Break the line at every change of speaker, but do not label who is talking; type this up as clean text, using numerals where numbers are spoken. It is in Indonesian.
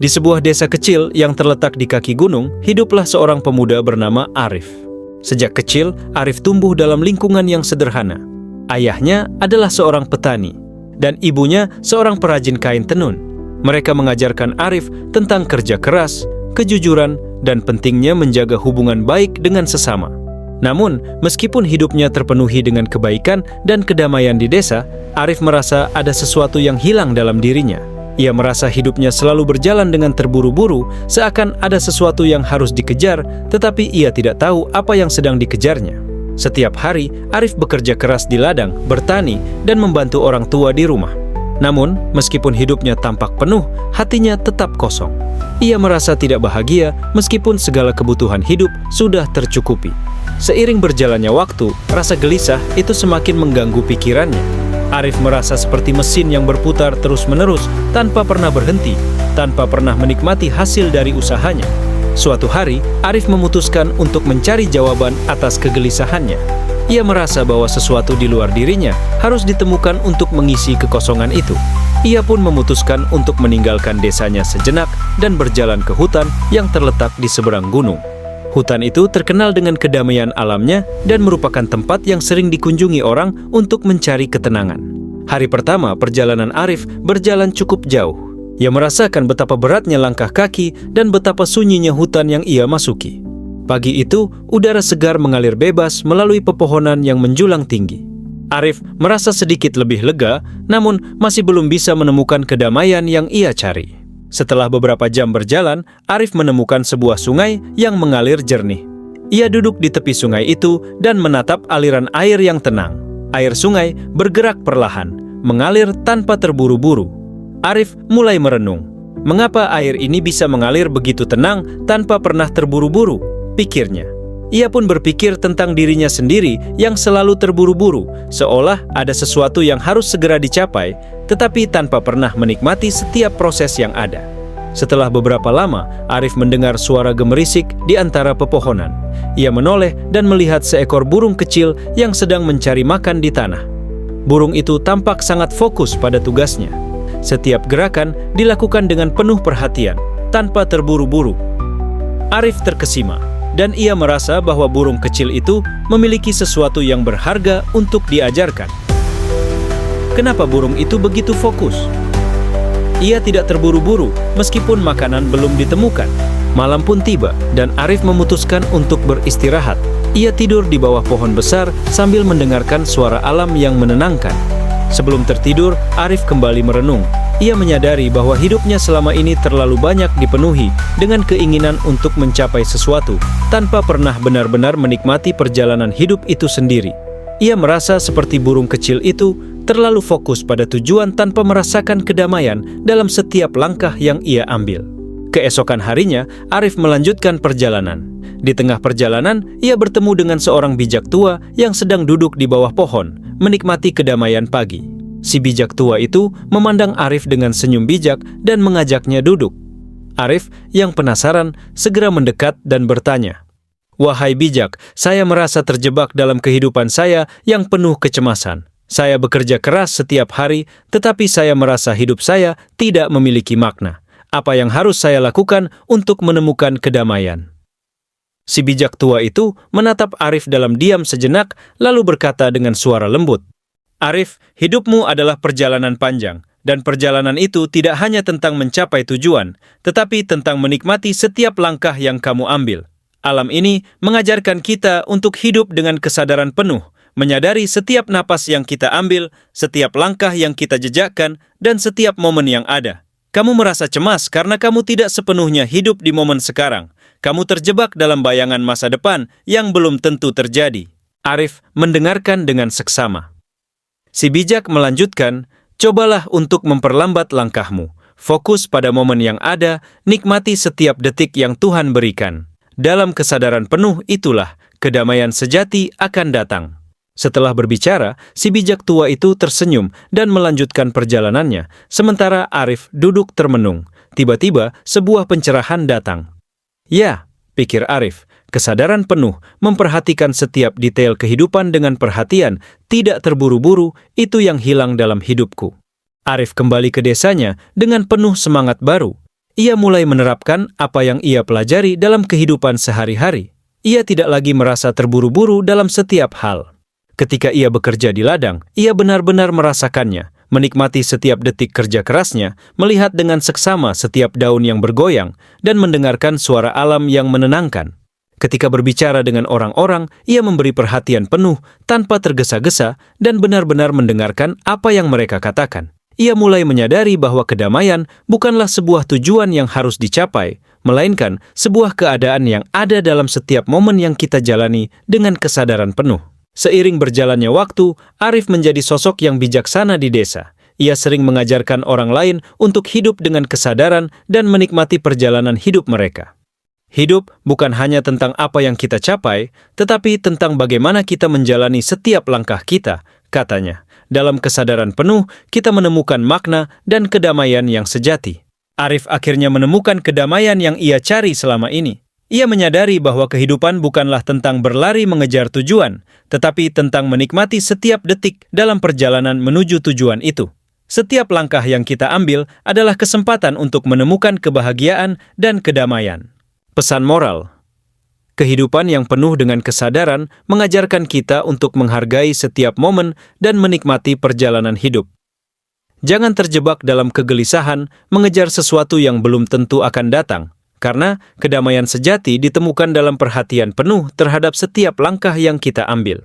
Di sebuah desa kecil yang terletak di kaki gunung, hiduplah seorang pemuda bernama Arif. Sejak kecil, Arif tumbuh dalam lingkungan yang sederhana. Ayahnya adalah seorang petani, dan ibunya seorang perajin kain tenun. Mereka mengajarkan Arif tentang kerja keras, kejujuran, dan pentingnya menjaga hubungan baik dengan sesama. Namun, meskipun hidupnya terpenuhi dengan kebaikan dan kedamaian di desa, Arif merasa ada sesuatu yang hilang dalam dirinya. Ia merasa hidupnya selalu berjalan dengan terburu-buru, seakan ada sesuatu yang harus dikejar, tetapi ia tidak tahu apa yang sedang dikejarnya. Setiap hari, Arif bekerja keras di ladang, bertani, dan membantu orang tua di rumah. Namun, meskipun hidupnya tampak penuh, hatinya tetap kosong. Ia merasa tidak bahagia meskipun segala kebutuhan hidup sudah tercukupi. Seiring berjalannya waktu, rasa gelisah itu semakin mengganggu pikirannya. Arif merasa seperti mesin yang berputar terus-menerus tanpa pernah berhenti, tanpa pernah menikmati hasil dari usahanya. Suatu hari, Arif memutuskan untuk mencari jawaban atas kegelisahannya. Ia merasa bahwa sesuatu di luar dirinya harus ditemukan untuk mengisi kekosongan itu. Ia pun memutuskan untuk meninggalkan desanya sejenak dan berjalan ke hutan yang terletak di seberang gunung. Hutan itu terkenal dengan kedamaian alamnya dan merupakan tempat yang sering dikunjungi orang untuk mencari ketenangan. Hari pertama perjalanan Arif berjalan cukup jauh. Ia merasakan betapa beratnya langkah kaki dan betapa sunyinya hutan yang ia masuki. Pagi itu, udara segar mengalir bebas melalui pepohonan yang menjulang tinggi. Arif merasa sedikit lebih lega, namun masih belum bisa menemukan kedamaian yang ia cari. Setelah beberapa jam berjalan, Arif menemukan sebuah sungai yang mengalir jernih. Ia duduk di tepi sungai itu dan menatap aliran air yang tenang. Air sungai bergerak perlahan, mengalir tanpa terburu-buru. Arif mulai merenung. Mengapa air ini bisa mengalir begitu tenang tanpa pernah terburu-buru? Pikirnya. Ia pun berpikir tentang dirinya sendiri yang selalu terburu-buru, seolah ada sesuatu yang harus segera dicapai, tetapi tanpa pernah menikmati setiap proses yang ada. Setelah beberapa lama, Arif mendengar suara gemerisik di antara pepohonan. Ia menoleh dan melihat seekor burung kecil yang sedang mencari makan di tanah. Burung itu tampak sangat fokus pada tugasnya. Setiap gerakan dilakukan dengan penuh perhatian, tanpa terburu-buru. Arif terkesima, dan ia merasa bahwa burung kecil itu memiliki sesuatu yang berharga untuk diajarkan. Kenapa burung itu begitu fokus? Ia tidak terburu-buru meskipun makanan belum ditemukan. Malam pun tiba dan Arif memutuskan untuk beristirahat. Ia tidur di bawah pohon besar sambil mendengarkan suara alam yang menenangkan. Sebelum tertidur, Arif kembali merenung. Ia menyadari bahwa hidupnya selama ini terlalu banyak dipenuhi dengan keinginan untuk mencapai sesuatu, tanpa pernah benar-benar menikmati perjalanan hidup itu sendiri. Ia merasa seperti burung kecil itu, terlalu fokus pada tujuan tanpa merasakan kedamaian dalam setiap langkah yang ia ambil. Keesokan harinya, Arif melanjutkan perjalanan. Di tengah perjalanan, ia bertemu dengan seorang bijak tua yang sedang duduk di bawah pohon, menikmati kedamaian pagi. Si bijak tua itu memandang Arif dengan senyum bijak dan mengajaknya duduk. Arif yang penasaran segera mendekat dan bertanya, "Wahai bijak, saya merasa terjebak dalam kehidupan saya yang penuh kecemasan. Saya bekerja keras setiap hari, tetapi saya merasa hidup saya tidak memiliki makna. Apa yang harus saya lakukan untuk menemukan kedamaian?" Si bijak tua itu menatap Arif dalam diam sejenak, lalu berkata dengan suara lembut, "Arif, hidupmu adalah perjalanan panjang, dan perjalanan itu tidak hanya tentang mencapai tujuan, tetapi tentang menikmati setiap langkah yang kamu ambil. Alam ini mengajarkan kita untuk hidup dengan kesadaran penuh, menyadari setiap napas yang kita ambil, setiap langkah yang kita jejakkan, dan setiap momen yang ada. Kamu merasa cemas karena kamu tidak sepenuhnya hidup di momen sekarang. Kamu terjebak dalam bayangan masa depan yang belum tentu terjadi." Arif mendengarkan dengan seksama. Si bijak melanjutkan, "Cobalah untuk memperlambat langkahmu. Fokus pada momen yang ada, nikmati setiap detik yang Tuhan berikan. Dalam kesadaran penuh itulah kedamaian sejati akan datang." Setelah berbicara, si bijak tua itu tersenyum dan melanjutkan perjalanannya, sementara Arif duduk termenung. Tiba-tiba, sebuah pencerahan datang. "Ya," pikir Arif, kesadaran penuh, memperhatikan setiap detail kehidupan dengan perhatian, tidak terburu-buru, itu yang hilang dalam hidupku. Arif kembali ke desanya dengan penuh semangat baru. Ia mulai menerapkan apa yang ia pelajari dalam kehidupan sehari-hari. Ia tidak lagi merasa terburu-buru dalam setiap hal. Ketika ia bekerja di ladang, ia benar-benar merasakannya, menikmati setiap detik kerja kerasnya, melihat dengan seksama setiap daun yang bergoyang, dan mendengarkan suara alam yang menenangkan. Ketika berbicara dengan orang-orang, ia memberi perhatian penuh tanpa tergesa-gesa dan benar-benar mendengarkan apa yang mereka katakan. Ia mulai menyadari bahwa kedamaian bukanlah sebuah tujuan yang harus dicapai, melainkan sebuah keadaan yang ada dalam setiap momen yang kita jalani dengan kesadaran penuh. Seiring berjalannya waktu, Arif menjadi sosok yang bijaksana di desa. Ia sering mengajarkan orang lain untuk hidup dengan kesadaran dan menikmati perjalanan hidup mereka. Hidup bukan hanya tentang apa yang kita capai, tetapi tentang bagaimana kita menjalani setiap langkah kita, katanya. Dalam kesadaran penuh, kita menemukan makna dan kedamaian yang sejati. Arif akhirnya menemukan kedamaian yang ia cari selama ini. Ia menyadari bahwa kehidupan bukanlah tentang berlari mengejar tujuan, tetapi tentang menikmati setiap detik dalam perjalanan menuju tujuan itu. Setiap langkah yang kita ambil adalah kesempatan untuk menemukan kebahagiaan dan kedamaian. Pesan moral. Kehidupan yang penuh dengan kesadaran mengajarkan kita untuk menghargai setiap momen dan menikmati perjalanan hidup. Jangan terjebak dalam kegelisahan mengejar sesuatu yang belum tentu akan datang, karena kedamaian sejati ditemukan dalam perhatian penuh terhadap setiap langkah yang kita ambil.